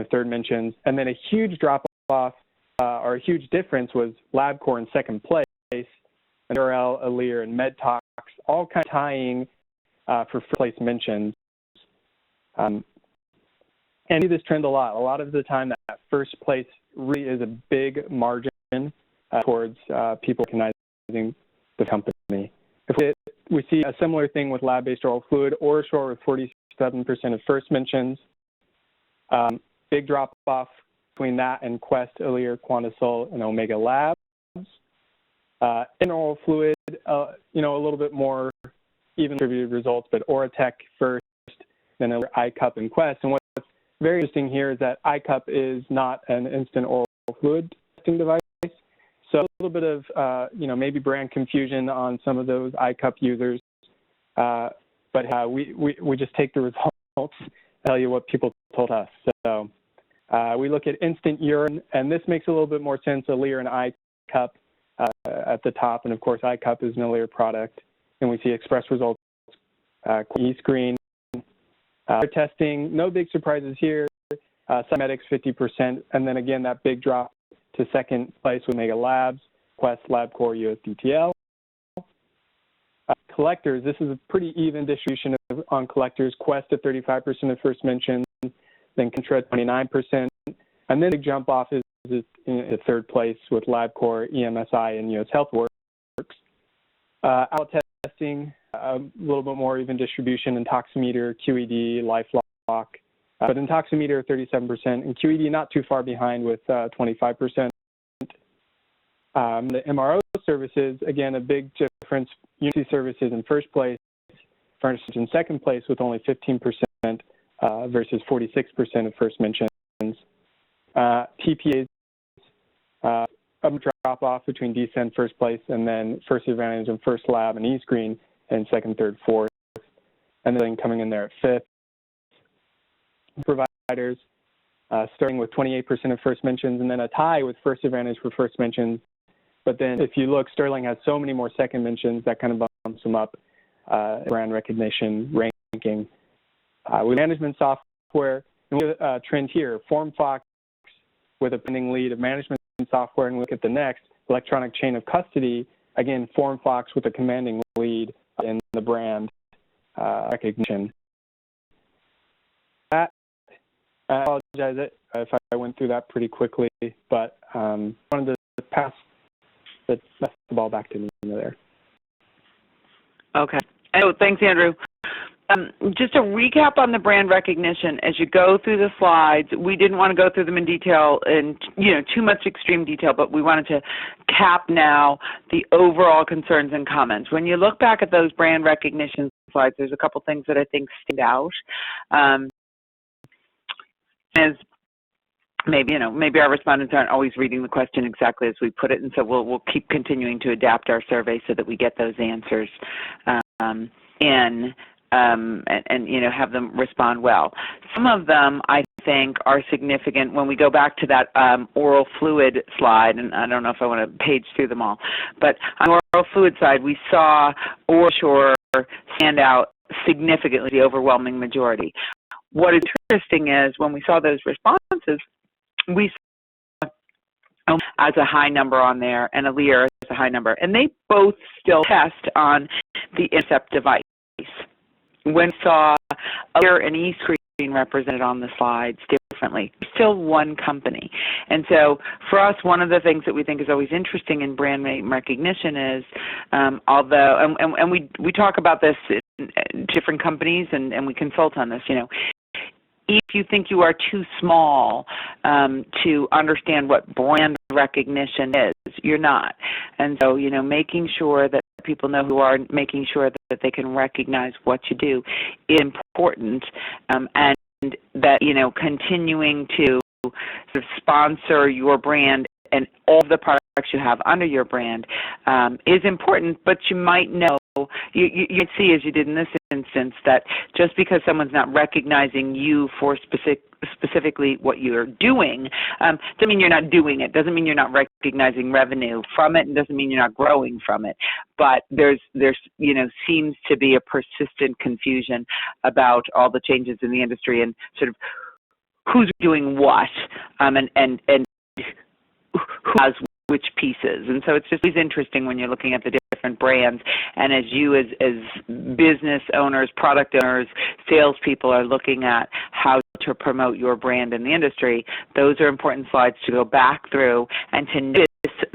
of third mentions, and then a huge drop-off or a huge difference was LabCorp in second place, and Durell, Alere, and MedTox, all kind of tying for first place mentions. And I see this trend a lot. A lot of the time, that first place really is a big margin towards people recognizing the company. We see a similar thing with lab-based oral fluid, OraSure with 47% of first mentions. Big drop-off between that and Quest, Alere, QuantaSol, and Omega Labs. In oral fluid, a little bit more even distributed results, but OraTech first, then iCup and Quest. And what's very interesting here is that iCup is not an instant oral fluid testing device. So a little bit of, maybe brand confusion on some of those iCup users. But we just take the results and tell you what people told us. So we look at instant urine, and this makes a little bit more sense. Alere and iCup at the top, and of course iCup is an Alere product. And we see express results, eScreen. Testing, no big surprises here. Cymetics 50%, and then again that big drop to second place with Omega Labs, Quest, LabCorp, USBTL. Collectors, this is a pretty even distribution on collectors. Quest at 35% of first mentions, then Contra 29%, and then the jump off is in third place with LabCorp, EMSI, and US HealthWorks. Out testing, a little bit more even distribution, Intoximeter, QED, LifeLock, but Intoximeter 37%, and QED not too far behind with 25%. The MRO services, again, a big difference. Unity Services in first place, Furnish in second place with only 15% versus 46% of first mentions. TPAs, a drop off between Descent first place and then First Advantage and First Lab and eScreen and second, third, fourth, and then coming in there at fifth. Providers, starting with 28% of first mentions, and then a tie with First Advantage for first mentions. But then if you look, Sterling has so many more second mentions that kind of bumps them up brand recognition ranking. With management software, and we have a trend here, FormFox with a pending lead of management software, and we look at the next, electronic chain of custody, again, FormFox with a commanding lead in the brand recognition. That, I apologize if I went through that pretty quickly, but I wanted to pass the ball back to Nina there. Okay. Oh, thanks, Andrew. Just a recap on the brand recognition. As you go through the slides, we didn't want to go through them in detail, in too much extreme detail, but we wanted to cap now the overall concerns and comments. When you look back at those brand recognition slides, there's a couple things that I think stand out. As maybe our respondents aren't always reading the question exactly as we put it, and so we'll keep continuing to adapt our survey so that we get those answers in. And have them respond well. Some of them, I think, are significant when we go back to that oral fluid slide, and I don't know if I want to page through them all, but on the oral fluid side, we saw OraSure stand out significantly, the overwhelming majority. What is interesting is when we saw those responses, we saw as a high number on there and Alere as a high number, and they both still test on the Intercept device. When we saw Alere and eScreen represented on the slides differently, still one company. And so for us, one of the things that we think is always interesting in brand name recognition is, although, and we talk about this in different companies and we consult on this, if you think you are too small to understand what brand recognition is, you're not. And so, making sure that people know who you are, making sure that they can recognize what you do is important, and that, continuing to sort of sponsor your brand and all the products you have under your brand is important, but you might know, you see, as you did in this instance, that just because someone's not recognizing you for specifically what you're doing, doesn't mean you're not doing it, doesn't mean you're not recognizing revenue from it, and doesn't mean you're not growing from it. But there's seems to be a persistent confusion about all the changes in the industry and sort of who's doing what, and who has which pieces. And so it's just always interesting when you're looking at the different brands, and as you as business owners, product owners, salespeople are looking at how to promote your brand in the industry, those are important slides to go back through and to notice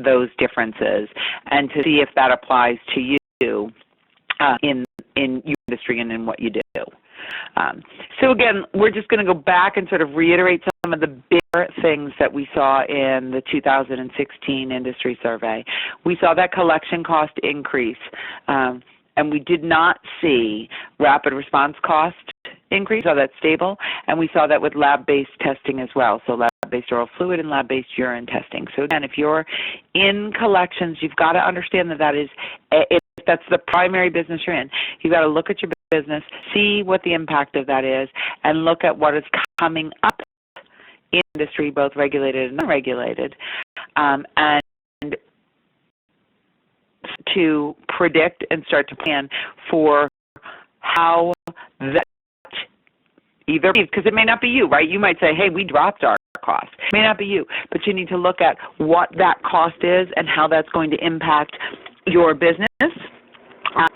those differences and to see if that applies to you in your industry and in what you do. So again, we're just going to go back and sort of reiterate some of the bigger things that we saw in the 2016 industry survey. We saw that collection cost increase, and we did not see rapid response cost increase. We saw that stable, and we saw that with lab-based testing as well, so lab-based oral fluid and lab-based urine testing. So again, if you're in collections, you've got to understand that that's the primary business you're in. You've got to look at your business, see what the impact of that is, and look at what is coming up in industry, both regulated and unregulated, and to predict and start to plan for how that either, because it may not be you, right? You might say, hey, we dropped our cost. It may not be you, but you need to look at what that cost is and how that's going to impact your business,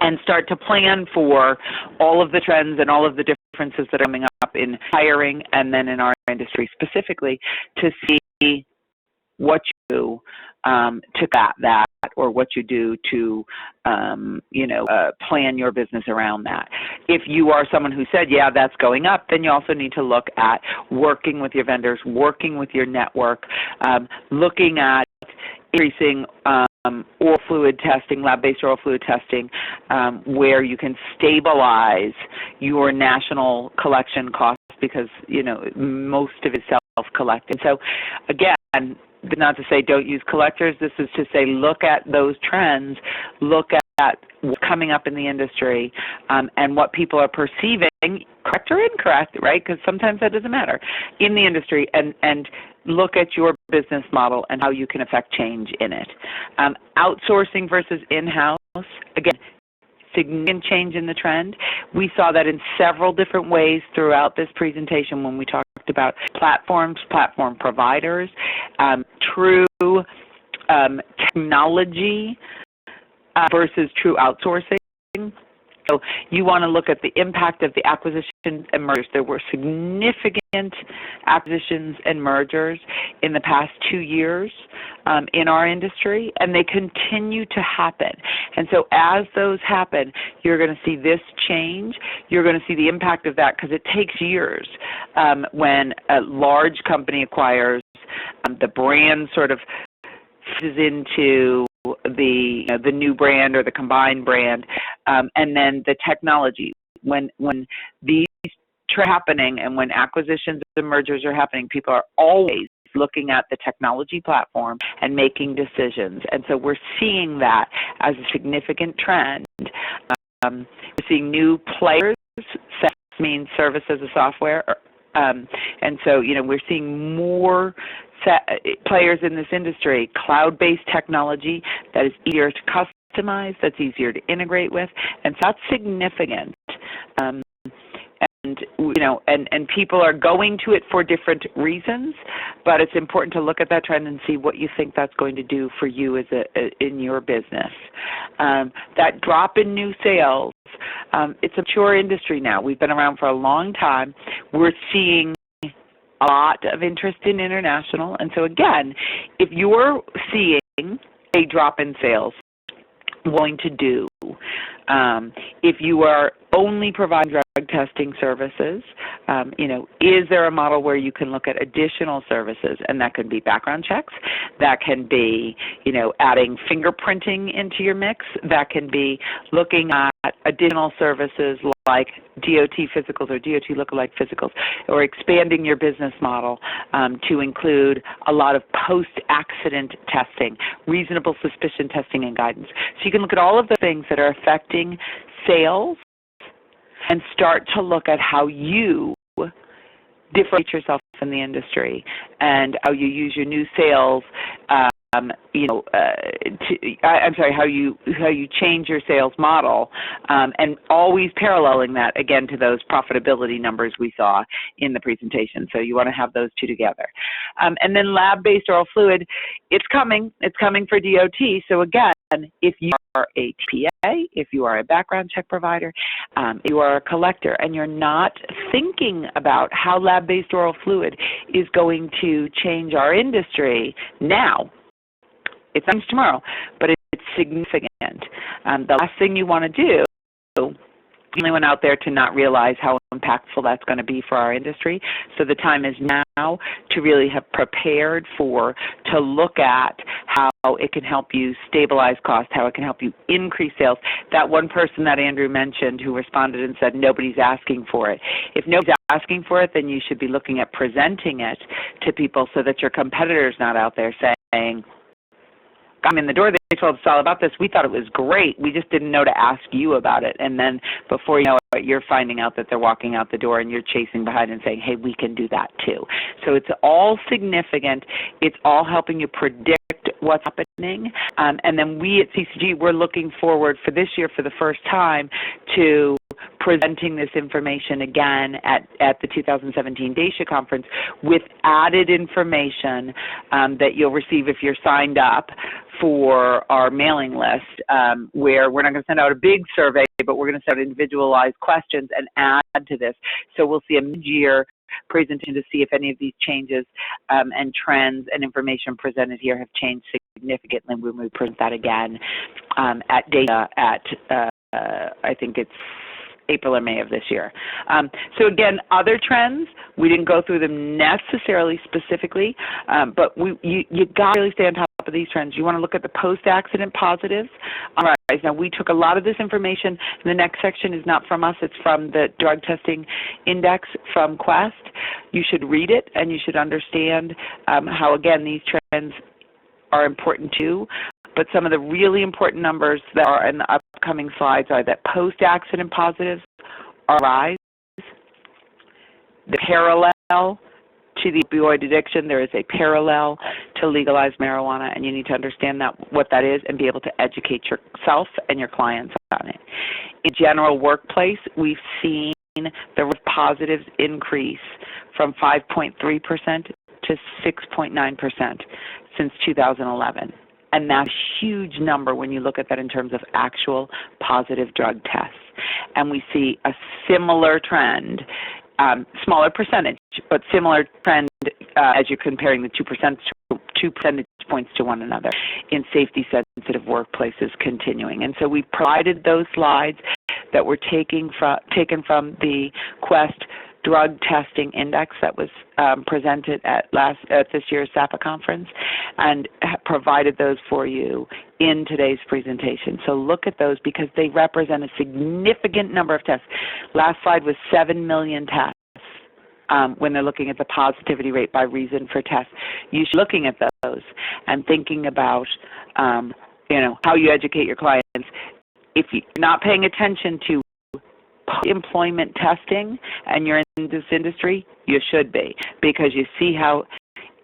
and start to plan for all of the trends and all of the differences that are coming up in hiring and then in our industry specifically, to see what you do to that or what you do to plan your business around that. If you are someone who said, yeah, that's going up, then you also need to look at working with your vendors, working with your network, looking at increasing oral fluid testing, lab-based oral fluid testing, where you can stabilize your national collection costs, because, most of it is self-collected. So, again, not to say don't use collectors. This is to say look at those trends, look at what's coming up in the industry, and what people are perceiving, correct or incorrect, right? Because sometimes that doesn't matter, in the industry, and look at your business model and how you can affect change in it. Outsourcing versus in-house, again, significant change in the trend. We saw that in several different ways throughout this presentation when we talked about platforms, platform providers, true technology versus true outsourcing. So you want to look at the impact of the acquisitions and mergers. There were significant acquisitions and mergers in the past 2 years in our industry, and they continue to happen. And so as those happen, you're going to see this change. You're going to see the impact of that, because it takes years when a large company acquires, the brand sort of fits into the new brand or the combined brand, and then the technology. When these are happening and when acquisitions and mergers are happening, people are always looking at the technology platform and making decisions. And so we're seeing that as a significant trend. We're seeing new players. SaaS means service as a software. And so, we're seeing more players in this industry, cloud-based technology that is easier to customize, that's easier to integrate with, and so that's significant. And people are going to it for different reasons, but it's important to look at that trend and see what you think that's going to do for you in your business. That drop in new sales, it's a mature industry now. We've been around for a long time. We're seeing a lot of interest in international, and so again, if you're seeing a drop in sales, willing to do. If you are only providing drug testing services, is there a model where you can look at additional services? And that could be background checks. That can be, adding fingerprinting into your mix. That can be looking at additional services like DOT physicals or DOT lookalike physicals, or expanding your business model to include a lot of post-accident testing, reasonable suspicion testing and guidance. So you can look at all of the things that are affecting sales and start to look at how you differentiate yourself in the industry and how you use your new sales how you change your sales model, and always paralleling that again to those profitability numbers we saw in the presentation. So you want to have those two together. And then lab-based oral fluid, it's coming for DOT. So again, if you are a TPA, if you are a background check provider, if you are a collector, and you're not thinking about how lab-based oral fluid is going to change our industry now, it's not tomorrow, but it's significant. The last thing you want to do is anyone out there to not realize how impactful that's going to be for our industry. So the time is now to really have prepared to look at how it can help you stabilize costs, how it can help you increase sales. That one person that Andrew mentioned who responded and said nobody's asking for it. If nobody's asking for it, then you should be looking at presenting it to people so that your competitor's not out there saying, I'm in the door, they told us all about this, we thought it was great, we just didn't know to ask you about it. And then before you know it, you're finding out that they're walking out the door and you're chasing behind and saying, hey, we can do that too. So it's all significant. It's all helping you predict what's happening. And then we at CCG, we're looking forward for this year for the first time to presenting this information again at the 2017 DAISHA conference with added information that you'll receive if you're signed up for our mailing list, where we're not going to send out a big survey, but we're going to send out individualized questions and add to this. So we'll see a mid-year presentation to see if any of these changes and trends and information presented here have changed significantly when we present that again at DAISHA I think it's April or May of this year. So again, other trends, we didn't go through them necessarily specifically, but you got to really stay on top of these trends. You want to look at the post-accident positives. All right, now we took a lot of this information. The next section is not from us, it's from the Drug Testing Index from Quest. You should read it and you should understand how, again, these trends are important too. But some of the really important numbers that are in the upcoming slides are that post-accident positives are rise. The parallel to the opioid addiction, there is a parallel to legalized marijuana, and you need to understand what that is and be able to educate yourself and your clients on it. In general workplace, we've seen the positives increase from 5.3% to 6.9% since 2011. And that's a huge number when you look at that in terms of actual positive drug tests. And we see a similar trend, smaller percentage, but similar trend as you're comparing the 2 percentage points to one another in safety-sensitive workplaces continuing. And so we provided those slides that were taken from the Quest drug testing index that was presented at this year's SAPA conference, and provided those for you in today's presentation. So look at those because they represent a significant number of tests. Last slide was 7 million tests. When they're looking at the positivity rate by reason for tests, you should be looking at those and thinking about, how you educate your clients. If you're not paying attention to employment testing and you're in this industry, you should be, because you see how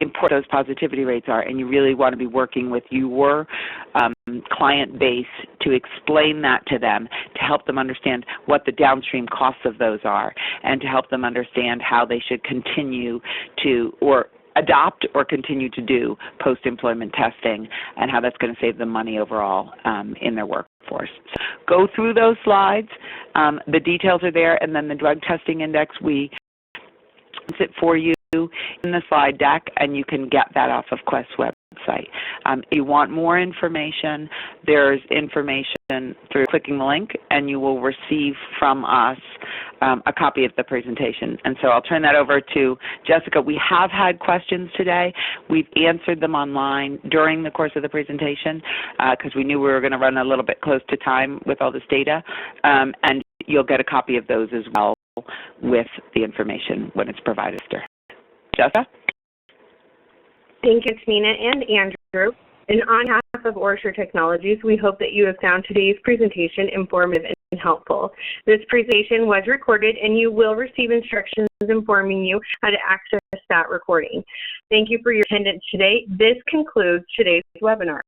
important those positivity rates are, and you really want to be working with your client base to explain that to them, to help them understand what the downstream costs of those are, and to help them understand how they should continue to or adopt or continue to do post-employment testing, and how that's going to save them money overall in their workforce. So go through those slides. The details are there, and then the drug testing index, we it for you in the slide deck, and you can get that off of Quest's website. If you want more information, there's information through clicking the link, and you will receive from us a copy of the presentation. And so I'll turn that over to Jessica. We have had questions today. We've answered them online during the course of the presentation because we knew we were going to run a little bit close to time with all this data, and you'll get a copy of those as well with the information when it's provided. Jessica? Thank you, Tina and Andrew. And on behalf of OraSure Technologies, we hope that you have found today's presentation informative and helpful. This presentation was recorded, and you will receive instructions informing you how to access that recording. Thank you for your attendance today. This concludes today's webinar.